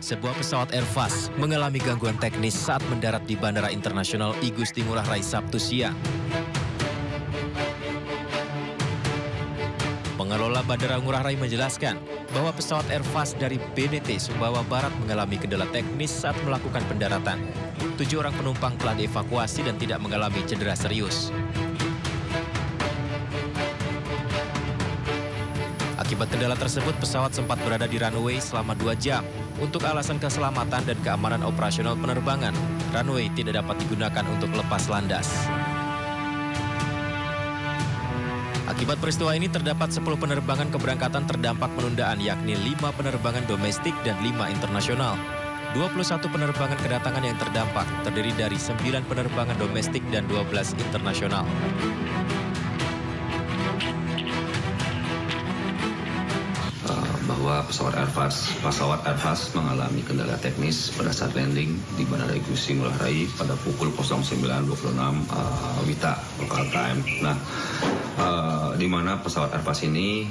Sebuah pesawat Airbus mengalami gangguan teknis saat mendarat di Bandara Internasional I Gusti Ngurah Rai Sabtu siang. Pengelola Bandara Ngurah Rai menjelaskan bahwa pesawat Airbus dari BNT Sumbawa Barat mengalami kendala teknis saat melakukan pendaratan. 7 orang penumpang telah dievakuasi dan tidak mengalami cedera serius. Akibat kendala tersebut, pesawat sempat berada di runway selama 2 jam. Untuk alasan keselamatan dan keamanan operasional penerbangan, runway tidak dapat digunakan untuk lepas landas. Akibat peristiwa ini terdapat 10 penerbangan keberangkatan terdampak penundaan, yakni 5 penerbangan domestik dan 5 internasional. 21 penerbangan kedatangan yang terdampak terdiri dari 9 penerbangan domestik dan 12 internasional. Bahwa pesawat Airbus mengalami kendala teknis pada saat landing di Bandara I Gusti Ngurah Rai pada pukul 09.26 WITA local time. Nah, di mana pesawat Airbus ini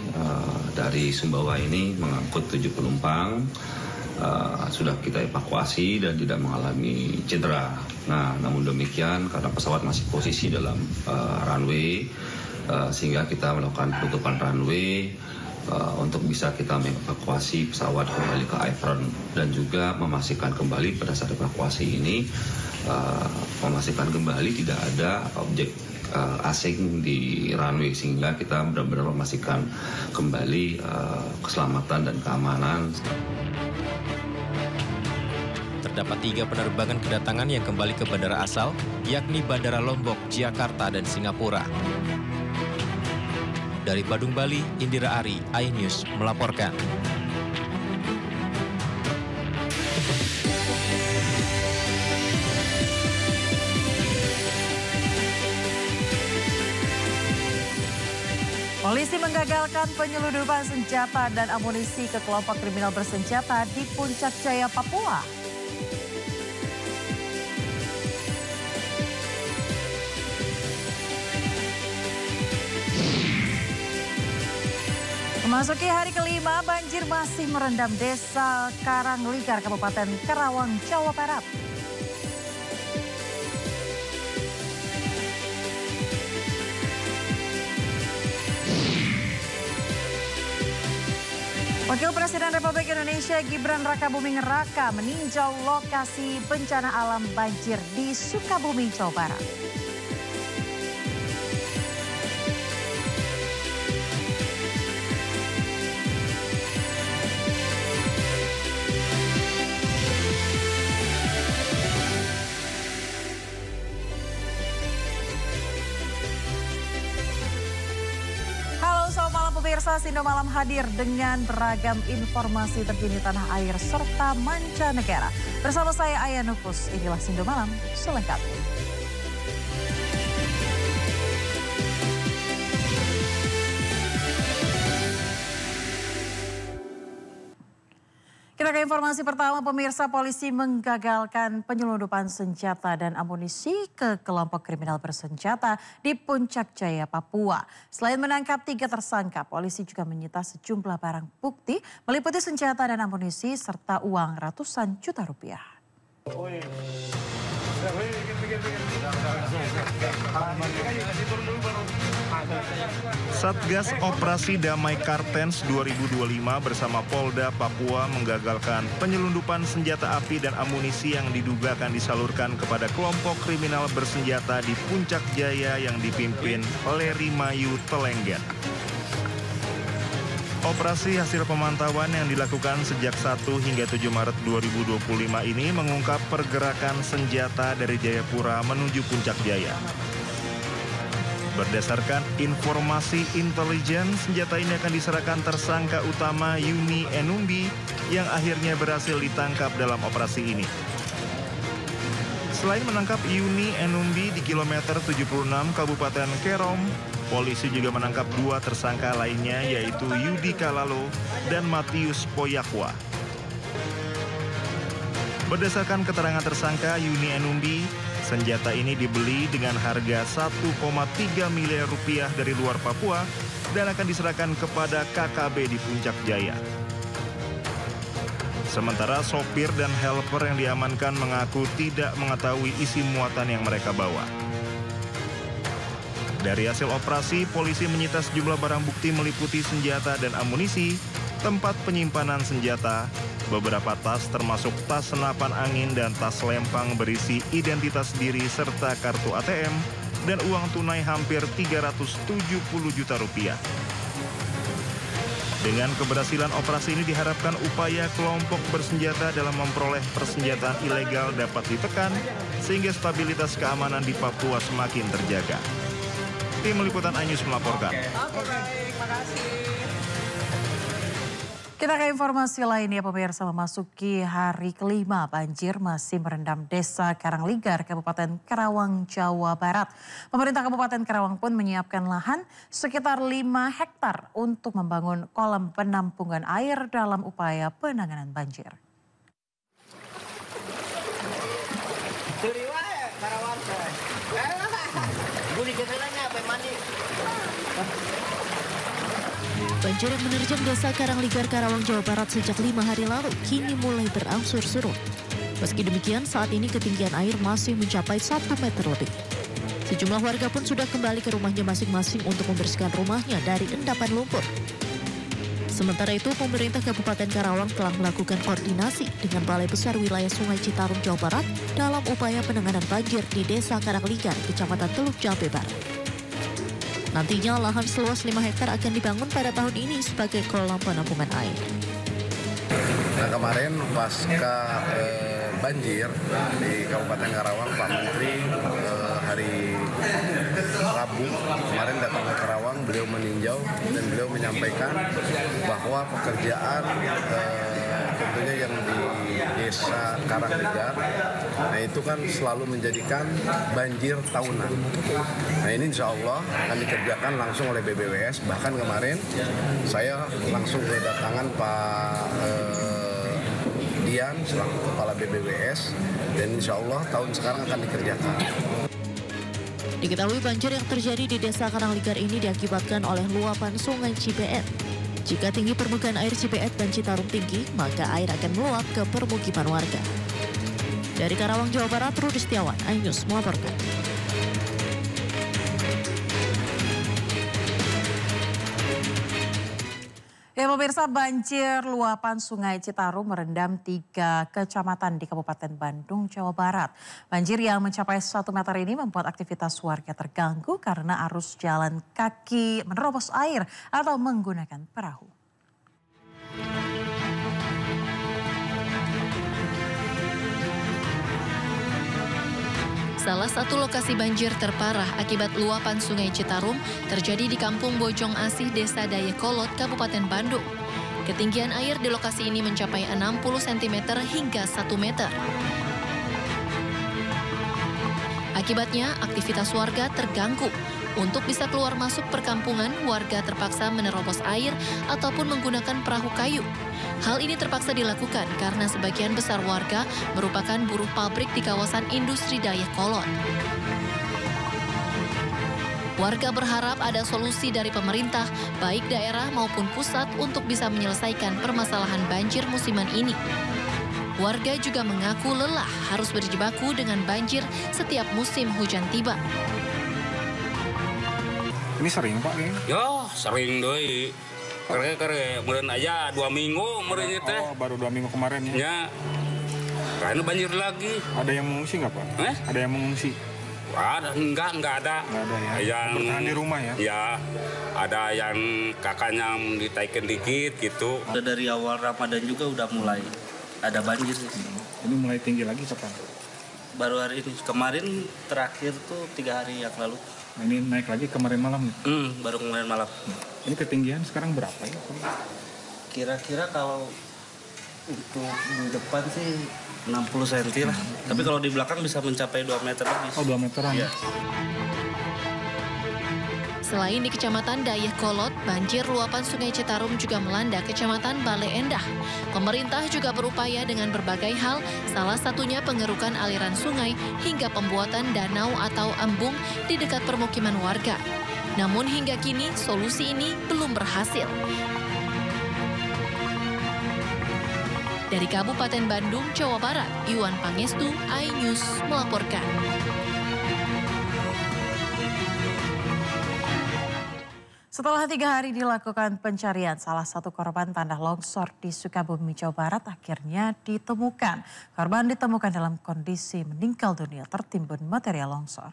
dari Sumbawa ini mengangkut 7 penumpang, sudah kita evakuasi dan tidak mengalami cedera. Nah, namun demikian karena pesawat masih posisi dalam runway, sehingga kita melakukan penutupan runway untuk bisa kita mengevakuasi pesawat kembali ke apron dan juga memastikan kembali pada saat evakuasi ini memastikan kembali tidak ada objek asing di runway, sehingga kita benar-benar memastikan kembali keselamatan dan keamanan. Terdapat 3 penerbangan kedatangan yang kembali ke bandara asal, yakni Bandara Lombok, Jakarta, dan Singapura. Dari Badung, Bali, Indira Ari, iNews melaporkan. Polisi menggagalkan penyeludupan senjata dan amunisi ke kelompok kriminal bersenjata di Puncak Jaya, Papua. Memasuki hari kelima, banjir masih merendam Desa Karangligar, Kabupaten Karawang, Jawa Barat. Wakil Presiden Republik Indonesia Gibran Rakabuming Raka meninjau lokasi bencana alam banjir di Sukabumi, Jawa Barat. Pemirsa, Sindo Malam hadir dengan beragam informasi terkini tanah air serta mancanegara. Bersama saya Aya Nupus, inilah Sindo Malam selengkapnya. Kita ke informasi pertama, pemirsa. Polisi menggagalkan penyelundupan senjata dan amunisi ke kelompok kriminal bersenjata di Puncak Jaya, Papua. Selain menangkap 3 tersangka, polisi juga menyita sejumlah barang bukti meliputi senjata dan amunisi serta uang ratusan juta rupiah. Satgas Operasi Damai Kartens 2025 bersama Polda Papua menggagalkan penyelundupan senjata api dan amunisi yang diduga akan disalurkan kepada kelompok kriminal bersenjata di Puncak Jaya yang dipimpin Leri Mayu Telengget. Operasi hasil pemantauan yang dilakukan sejak 1 hingga 7 Maret 2025 ini mengungkap pergerakan senjata dari Jayapura menuju Puncak Jaya. Berdasarkan informasi intelijen, senjata ini akan diserahkan tersangka utama Yuni Enumbi yang akhirnya berhasil ditangkap dalam operasi ini. Selain menangkap Yuni Enumbi di kilometer 76 Kabupaten Kerom, polisi juga menangkap 2 tersangka lainnya, yaitu Yudi Kalalo dan Matius Poyakwa. Berdasarkan keterangan tersangka Yuni Enumbi, senjata ini dibeli dengan harga 1,3 miliar rupiah dari luar Papua dan akan diserahkan kepada KKB di Puncak Jaya. Sementara sopir dan helper yang diamankan mengaku tidak mengetahui isi muatan yang mereka bawa. Dari hasil operasi, polisi menyita sejumlah barang bukti meliputi senjata dan amunisi, tempat penyimpanan senjata, beberapa tas termasuk tas senapan angin dan tas lempang berisi identitas diri serta kartu ATM, dan uang tunai hampir 370 juta rupiah. Dengan keberhasilan operasi ini diharapkan upaya kelompok bersenjata dalam memperoleh persenjataan ilegal dapat ditekan sehingga stabilitas keamanan di Papua semakin terjaga. Tim Liputan iNews melaporkan. Kita ke informasi lainnya, pemirsa. Memasuki hari kelima, banjir masih merendam Desa Karangligar, Kabupaten Karawang, Jawa Barat. Pemerintah Kabupaten Karawang pun menyiapkan lahan sekitar 5 hektar untuk membangun kolam penampungan air dalam upaya penanganan banjir. Banjir yang menerjang Desa Karangligar, Karawang, Jawa Barat sejak 5 hari lalu kini mulai berangsur surut. Meski demikian, saat ini ketinggian air masih mencapai 1 meter lebih. Sejumlah warga pun sudah kembali ke rumahnya masing-masing untuk membersihkan rumahnya dari endapan lumpur. Sementara itu, pemerintah Kabupaten Karawang telah melakukan koordinasi dengan Balai Besar Wilayah Sungai Citarum, Jawa Barat dalam upaya penanganan banjir di Desa Karangligar, Kecamatan Teluk Jambe Barat. Nantinya lahan seluas 5 hektar akan dibangun pada tahun ini sebagai kolam penampungan air. Nah, kemarin pasca banjir di Kabupaten Karawang, Pak Menteri hari Rabu kemarin datang ke Karawang, beliau meninjau dan beliau menyampaikan bahwa pekerjaan tentunya yang di Desa Karangligar, nah itu kan selalu menjadikan banjir tahunan. Nah ini insya Allah akan dikerjakan langsung oleh BBWS. Bahkan kemarin saya langsung kedatangan Pak Dian selaku Kepala BBWS, dan insya Allah tahun sekarang akan dikerjakan. Diketahui banjir yang terjadi di Desa Karangligar ini diakibatkan oleh luapan Sungai Cipeet. Jika tinggi permukaan air Cipeet dan Citarum tinggi, maka air akan meluap ke permukiman warga. Dari Karawang, Jawa Barat, Rudi Setiawan, iNews melaporkan. Ya pemirsa, banjir luapan Sungai Citarum merendam 3 kecamatan di Kabupaten Bandung, Jawa Barat. Banjir yang mencapai 1 meter ini membuat aktivitas warga terganggu karena arus jalan kaki menerobos air atau menggunakan perahu. Salah satu lokasi banjir terparah akibat luapan Sungai Citarum terjadi di Kampung Bojong Asih, Desa Dayakolot, Kabupaten Bandung. Ketinggian air di lokasi ini mencapai 60 cm hingga 1 meter. Akibatnya, aktivitas warga terganggu. Untuk bisa keluar masuk perkampungan, warga terpaksa menerobos air ataupun menggunakan perahu kayu. Hal ini terpaksa dilakukan karena sebagian besar warga merupakan buruh pabrik di kawasan industri Dayakolot. Warga berharap ada solusi dari pemerintah, baik daerah maupun pusat, untuk bisa menyelesaikan permasalahan banjir musiman ini. Warga juga mengaku lelah harus berjibaku dengan banjir setiap musim hujan tiba. Ini sering Pak ini? Ya sering doi. Kere meren aja 2 minggu meren itu. Oh baru 2 minggu kemarin ya? Ya. Karena banjir lagi. Ada yang mengungsi nggak Pak? Ada yang mengungsi? Enggak ada. Nggak ada ya? Yang bertahan di rumah ya? Ya. Ada yang kakaknya ditaikin dikit gitu. Udah dari awal Ramadan juga udah mulai ada banjir sih. Ini mulai tinggi lagi kapan? Baru hari ini. Kemarin terakhir tuh 3 hari yang lalu. Nah, ini naik lagi kemarin malam nih? Baru kemarin malam. Ini ketinggian sekarang berapa ya? Kira-kira kalau untuk di depan sih 60 cm lah. Tapi kalau di belakang bisa mencapai 2 meter lebih. Oh 2 meteran? Iya. Selain di Kecamatan Dayakolot, banjir luapan Sungai Citarum juga melanda Kecamatan Bale Endah. Pemerintah juga berupaya dengan berbagai hal, salah satunya pengerukan aliran sungai hingga pembuatan danau atau embung di dekat permukiman warga. Namun hingga kini solusi ini belum berhasil. Dari Kabupaten Bandung, Jawa Barat, Iwan Pangestu, iNews melaporkan. Setelah 3 hari dilakukan pencarian, salah satu korban tanah longsor di Sukabumi, Jawa Barat akhirnya ditemukan. Korban ditemukan dalam kondisi meninggal dunia tertimbun material longsor.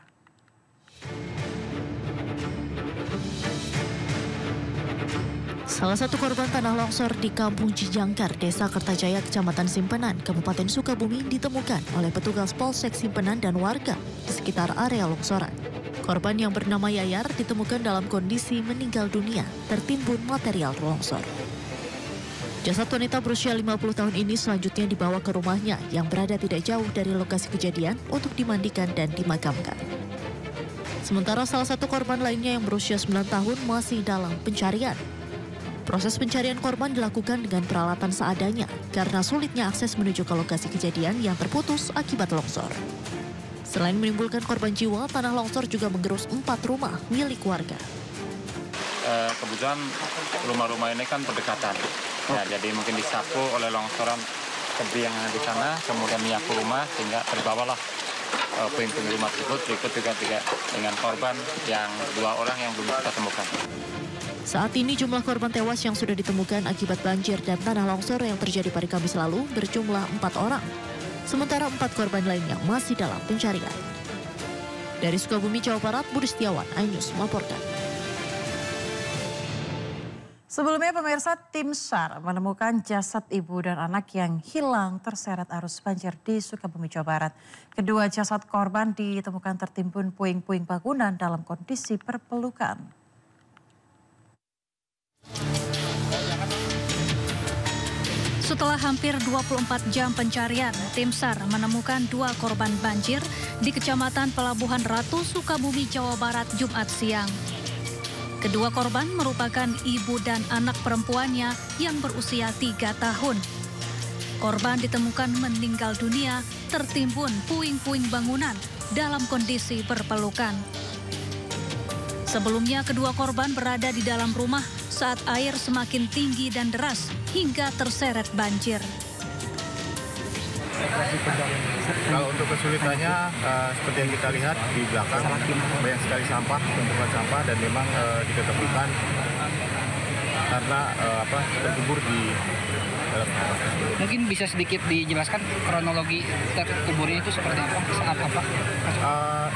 Salah satu korban tanah longsor di Kampung Cijangkar, Desa Kertajaya, Kecamatan Simpenan, Kabupaten Sukabumi ditemukan oleh petugas Polsek Simpenan dan warga di sekitar area longsoran. Korban yang bernama Yayar ditemukan dalam kondisi meninggal dunia, tertimbun material longsor. Jasad wanita berusia 50 tahun ini selanjutnya dibawa ke rumahnya yang berada tidak jauh dari lokasi kejadian untuk dimandikan dan dimakamkan. Sementara salah satu korban lainnya yang berusia 9 tahun masih dalam pencarian. Proses pencarian korban dilakukan dengan peralatan seadanya karena sulitnya akses menuju ke lokasi kejadian yang terputus akibat longsor. Selain menimbulkan korban jiwa, tanah longsor juga menggerus 4 rumah milik warga. Kebetulan rumah-rumah ini kan berdekatan, ya, jadi mungkin disapu oleh longsoran tebing yang ada di sana, kemudian menyapu rumah sehingga terbawalah puing-puing rumah tersebut. Berikut juga dengan korban yang 2 orang yang belum kita temukan. Saat ini jumlah korban tewas yang sudah ditemukan akibat banjir dan tanah longsor yang terjadi pada Kamis lalu berjumlah 4 orang. Sementara 4 korban lainnya masih dalam pencarian. Dari Sukabumi, Jawa Barat, Budi Setiawan, iNews melaporkan. Sebelumnya pemirsa, tim SAR menemukan jasad ibu dan anak yang hilang terseret arus banjir di Sukabumi, Jawa Barat. Kedua jasad korban ditemukan tertimbun puing-puing bangunan dalam kondisi berpelukan. Setelah hampir 24 jam pencarian, tim SAR menemukan 2 korban banjir di Kecamatan Pelabuhan Ratu, Sukabumi, Jawa Barat, Jumat siang. Kedua korban merupakan ibu dan anak perempuannya yang berusia 3 tahun. Korban ditemukan meninggal dunia tertimbun puing-puing bangunan dalam kondisi berpelukan. Sebelumnya kedua korban berada di dalam rumah saat air semakin tinggi dan deras hingga terseret banjir. Kalau untuk kesulitannya seperti yang kita lihat di belakang banyak sekali sampah, tumpukan sampah dan memang diketemukan karena terkubur di dalam sampah tersebut. Mungkin bisa sedikit dijelaskan kronologi terkuburnya itu seperti apa, saat apa?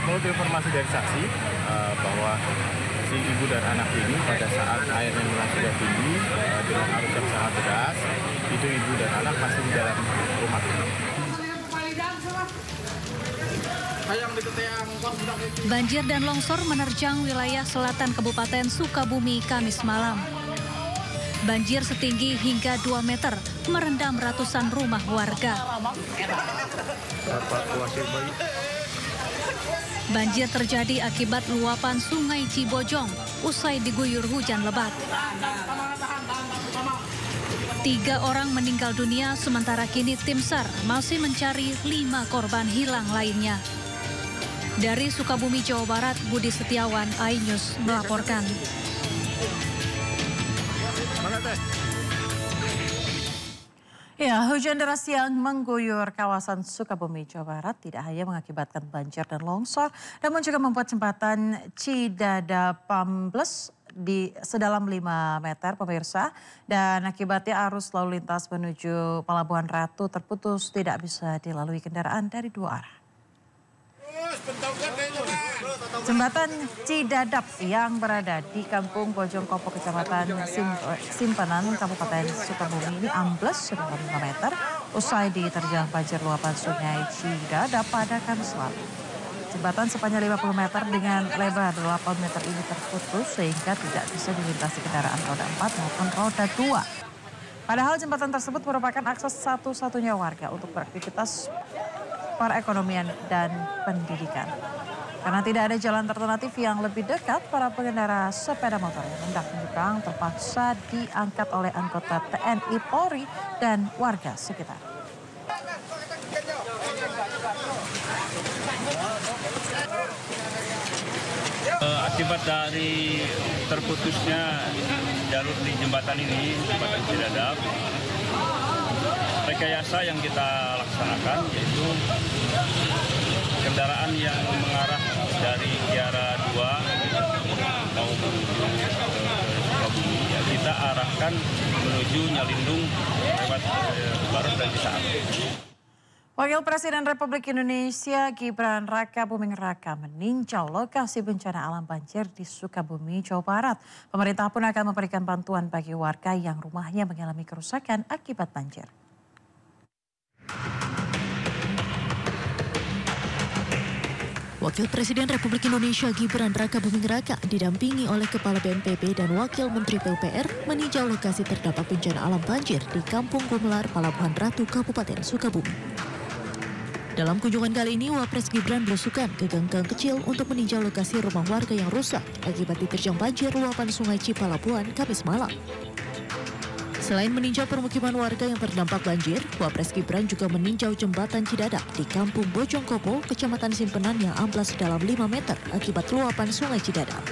Menurut informasi dari saksi bahwa si ibu dan anak ini pada saat airnya mulai sudah tinggi dengan arus yang sangat deras, itu ibu dan anak masih di dalam rumah. Banjir dan longsor menerjang wilayah selatan Kabupaten Sukabumi Kamis malam. Banjir setinggi hingga 2 meter merendam ratusan rumah warga. Banjir terjadi akibat luapan Sungai Cibojong usai diguyur hujan lebat. 3 orang meninggal dunia, sementara kini tim SAR masih mencari 5 korban hilang lainnya. Dari Sukabumi, Jawa Barat, Budi Setiawan, iNews melaporkan. Ya, hujan deras yang mengguyur kawasan Sukabumi, Jawa Barat tidak hanya mengakibatkan banjir dan longsor, namun juga membuat jembatan Cidada Pambles di sedalam 5 meter pemirsa, dan akibatnya arus lalu lintas menuju Pelabuhan Ratu terputus, tidak bisa dilalui kendaraan dari 2 arah. Jembatan Cidadap yang berada di Kampung Bojongkopo, Kecamatan Simpenan, Kabupaten Sukabumi ini ambles sedalam 5 meter usai diterjang banjir luapan Sungai Cidadap pada Kamis lalu. Jembatan sepanjang 50 meter dengan lebar 8 meter ini terputus sehingga tidak bisa dilintasi kendaraan roda 4 maupun roda 2. Padahal jembatan tersebut merupakan akses satu-satunya warga untuk beraktivitas perekonomian dan pendidikan. Karena tidak ada jalan alternatif yang lebih dekat, para pengendara sepeda motor yang hendak menyeberang terpaksa diangkat oleh anggota TNI, Polri, dan warga sekitar. Akibat dari terputusnya jalur di jembatan ini, jembatan Cidadap, rekayasa yang kita laksanakan yaitu kendaraan yang mengarah dari Kiara 2 mau menuju ke Sukabumi, ya kita arahkan menuju Nyalindung lewat Barat dan Cisaat. Wakil Presiden Republik Indonesia Gibran Rakabuming Raka meninjau lokasi bencana alam banjir di Sukabumi, Jawa Barat. Pemerintah pun akan memberikan bantuan bagi warga yang rumahnya mengalami kerusakan akibat banjir. Wakil Presiden Republik Indonesia Gibran Rakabuming Raka didampingi oleh Kepala BNPB dan Wakil Menteri PUPR meninjau lokasi terdampak bencana alam banjir di Kampung Gumelar, Palabuhan Ratu, Kabupaten Sukabumi. Dalam kunjungan kali ini, Wapres Gibran belusukan ke gang-gang kecil untuk meninjau lokasi rumah warga yang rusak akibat diterjang banjir luapan Sungai Cipalabuan Kamis malam. Selain meninjau permukiman warga yang terdampak banjir, Wapres Gibran juga meninjau jembatan Cidadak di Kampung Bojongkopo, Kecamatan Simpenan yang amblas dalam 5 meter akibat luapan Sungai Cidadak.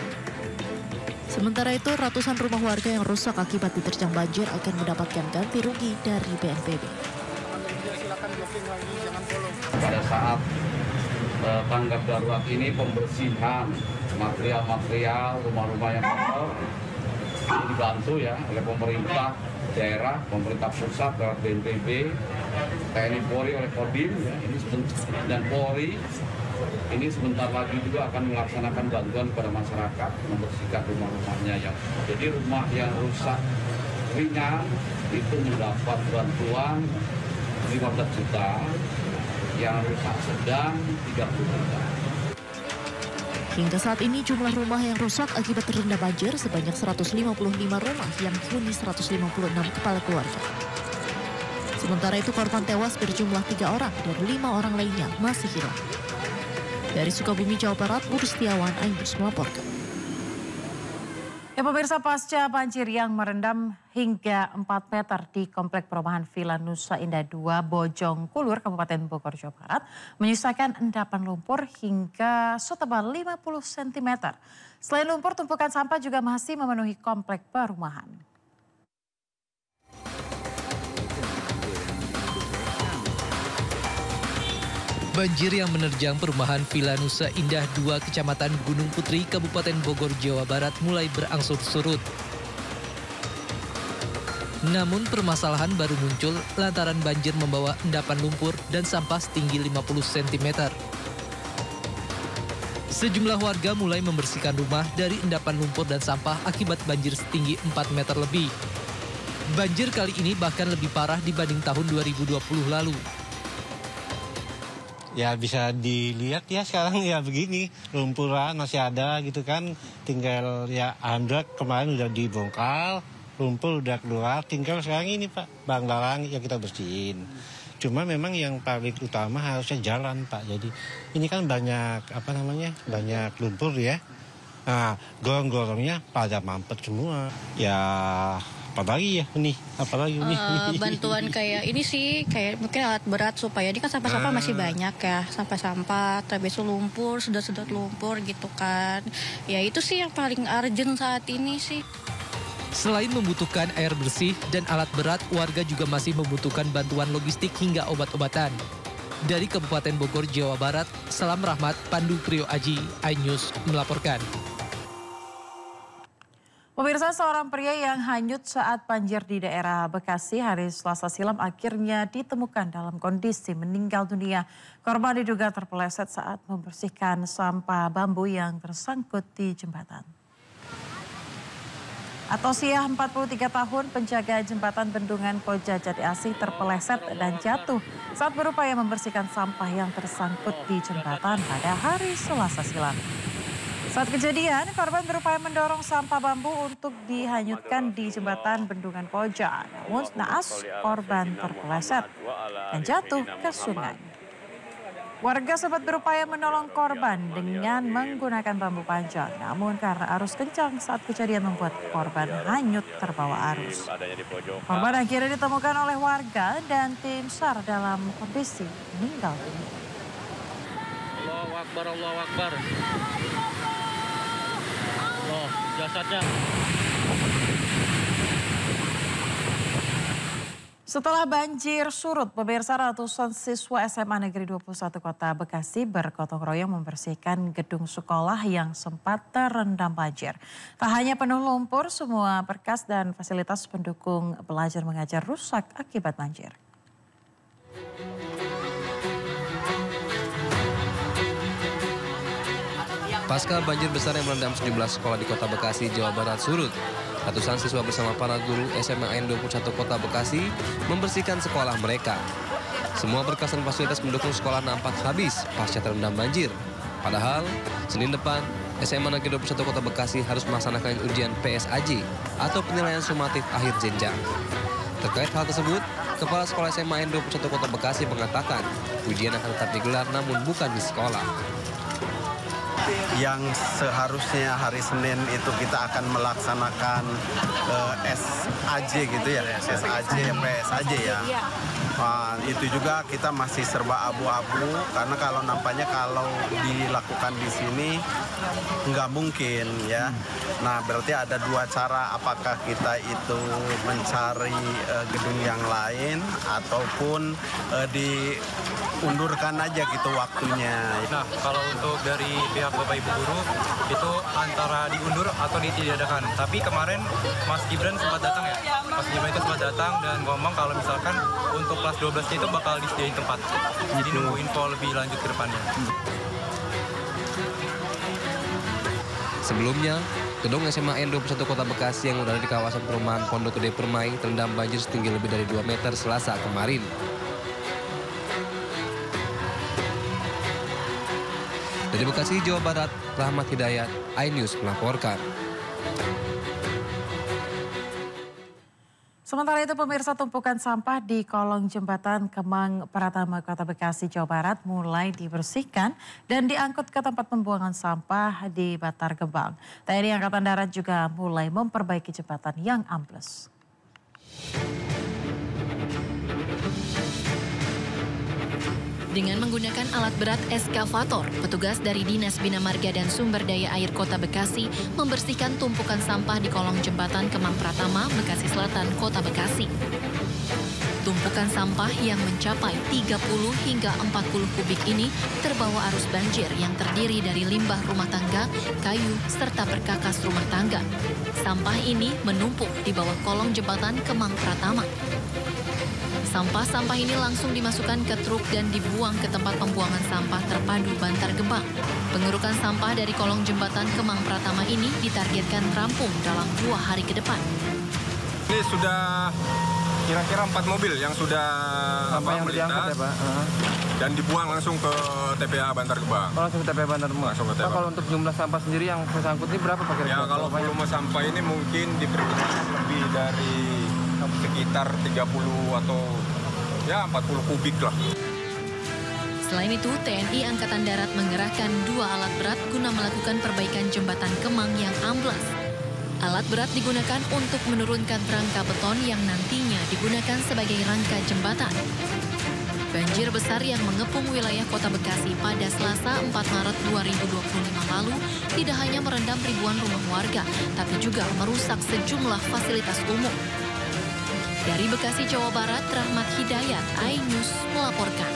Sementara itu, ratusan rumah warga yang rusak akibat diterjang banjir akan mendapatkan ganti rugi dari BNPB. Pada saat tanggap darurat ini pembersihan material-material rumah-rumah yang kotor ini dibantu ya oleh pemerintah daerah, pemerintah pusat lewat BNPB, TNI Polri oleh Kodim ya, dan Polri ini sebentar lagi juga akan melaksanakan bantuan kepada masyarakat membersihkan rumah-rumahnya yang jadi rumah yang rusak ringan itu mendapat bantuan 15 juta, yang rusak sedang 30 juta. Hingga saat ini jumlah rumah yang rusak akibat terendam banjir sebanyak 155 rumah yang dihuni 156 kepala keluarga. Sementara itu korban tewas berjumlah 3 orang dan 5 orang lainnya masih hilang. Dari Sukabumi, Jawa Barat, Budi Setiawan, Ainus melaporkan. Ya pemirsa, pasca banjir yang merendam hingga 4 meter di Komplek Perumahan Villa Nusa Indah 2 Bojongkulur, Kabupaten Bogor, Jawa Barat, menyisakan endapan lumpur hingga setebal 50 cm. Selain lumpur, tumpukan sampah juga masih memenuhi komplek perumahan. Banjir yang menerjang perumahan Villa Nusa Indah 2 Kecamatan Gunung Putri, Kabupaten Bogor, Jawa Barat mulai berangsur surut. Namun permasalahan baru muncul lantaran banjir membawa endapan lumpur dan sampah setinggi 50 cm. Sejumlah warga mulai membersihkan rumah dari endapan lumpur dan sampah akibat banjir setinggi 4 meter lebih. Banjir kali ini bahkan lebih parah dibanding tahun 2020 lalu. Ya bisa dilihat ya sekarang ya begini, lumpuran masih ada gitu kan, tinggal ya alhamdulillah kemarin udah dibongkar, lumpur udah keluar, tinggal sekarang ini Pak, banglalang yang kita bersihin. Cuma memang yang paling utama harusnya jalan Pak, jadi ini kan banyak banyak lumpur ya, nah gorong-gorongnya pada mampet semua, ya apalagi ya nih, apalagi nih. Bantuan kayak ini sih, kayak mungkin alat berat supaya ini kan sampah-sampah masih banyak ya, sampah-sampah, terus lumpur, sedot-sedot lumpur gitu kan. Ya itu sih yang paling urgent saat ini sih. Selain membutuhkan air bersih dan alat berat, warga juga masih membutuhkan bantuan logistik hingga obat-obatan. Dari Kabupaten Bogor, Jawa Barat, Salam Rahmat, Pandu Priyo Aji, iNews melaporkan. Pemirsa, seorang pria yang hanyut saat banjir di daerah Bekasi hari Selasa silam akhirnya ditemukan dalam kondisi meninggal dunia. Korban diduga terpeleset saat membersihkan sampah bambu yang tersangkut di jembatan. Atosiah 43 tahun, penjaga jembatan Bendungan Koja Jati Asih terpeleset dan jatuh saat berupaya membersihkan sampah yang tersangkut di jembatan pada hari Selasa silam. Saat kejadian, korban berupaya mendorong sampah bambu untuk dihanyutkan di jembatan Bendungan Koja. Namun naas korban terpeleset dan jatuh ke sungai. Warga sempat berupaya menolong korban dengan menggunakan bambu panjang. Namun karena arus kencang saat kejadian membuat korban hanyut terbawa arus. Korban akhirnya ditemukan oleh warga dan tim SAR dalam kondisi meninggal dunia. Allahu Akbar, Allahu Akbar. Oh, jasadnya. Setelah banjir surut, pemirsa, ratusan siswa SMA Negeri 21 Kota Bekasi bergotong royong membersihkan gedung sekolah yang sempat terendam banjir. Tak hanya penuh lumpur, semua berkas dan fasilitas pendukung belajar mengajar rusak akibat banjir. Pasca banjir besar yang merendam sejumlah sekolah di Kota Bekasi, Jawa Barat surut, ratusan siswa bersama para guru SMA N 21 Kota Bekasi membersihkan sekolah mereka. Semua berkas dan fasilitas mendukung sekolah nampak habis pasca terendam banjir. Padahal, Senin depan, SMA Negeri 21 Kota Bekasi harus melaksanakan ujian PSAJ atau penilaian sumatif akhir jenjang. Terkait hal tersebut, Kepala Sekolah SMA N 21 Kota Bekasi mengatakan ujian akan tetap digelar namun bukan di sekolah. Yang seharusnya hari Senin itu kita akan melaksanakan SAJ gitu ya, SAJ, PSAJ ya. Itu juga kita masih serba abu-abu karena nampaknya kalau dilakukan di sini nggak mungkin ya. Nah berarti ada dua cara, apakah kita itu mencari gedung yang lain ataupun diundurkan aja gitu waktunya. Nah kalau untuk dari pihak Bapak Ibu guru itu antara diundur atau ditiadakan. Tapi kemarin Mas Gibran sempat datang ya. Mas Gibran itu sempat datang dan ngomong kalau misalkan untuk kelas 12 itu bakal disediain tempat. Jadi nunggu info lebih lanjut ke depannya. Sebelumnya, gedung SMA N 21 Kota Bekasi yang berada di kawasan perumahan Pondok Gede Permai terendam banjir setinggi lebih dari 2 meter Selasa kemarin. Dari Bekasi, Jawa Barat, Rahmat Hidayat, iNews melaporkan. Sementara itu, pemirsa, tumpukan sampah di kolong jembatan Kemang Pratama Kota Bekasi, Jawa Barat mulai dibersihkan dan diangkut ke tempat pembuangan sampah di Bantar Gebang. TNI Angkatan Darat juga mulai memperbaiki jembatan yang ambles. Dengan menggunakan alat berat eskavator, petugas dari Dinas Bina Marga dan Sumber Daya Air Kota Bekasi membersihkan tumpukan sampah di kolong jembatan Kemang Pratama, Bekasi Selatan, Kota Bekasi. Tumpukan sampah yang mencapai 30 hingga 40 kubik ini terbawa arus banjir yang terdiri dari limbah rumah tangga, kayu, serta perkakas rumah tangga. Sampah ini menumpuk di bawah kolong jembatan Kemang Pratama. Sampah-sampah ini langsung dimasukkan ke truk dan dibuang ke tempat pembuangan sampah terpadu Bantar Gebang. Pengerukan sampah dari kolong jembatan Kemang Pratama ini ditargetkan rampung dalam 2 hari ke depan. Ini sudah kira-kira 4 mobil yang sudah melintas ya, dan dibuang langsung ke TPA Bantar Gebang. Langsung ke TPA Bantar Gebang. Pak, kalau untuk jumlah sampah sendiri yang tersangkut ini berapa Pak? Ya kalau volume sampah ini mungkin diperkirakan lebih dari sekitar 30 atau ya 40 kubik lah. Selain itu, TNI Angkatan Darat mengerahkan 2 alat berat guna melakukan perbaikan jembatan Kemang yang amblas. Alat berat digunakan untuk menurunkan rangka beton yang nantinya digunakan sebagai rangka jembatan. Banjir besar yang mengepung wilayah Kota Bekasi pada Selasa 4 Maret 2025 lalu tidak hanya merendam ribuan rumah warga, tapi juga merusak sejumlah fasilitas umum. Dari Bekasi, Jawa Barat, Rahmat Hidayat, iNews melaporkan.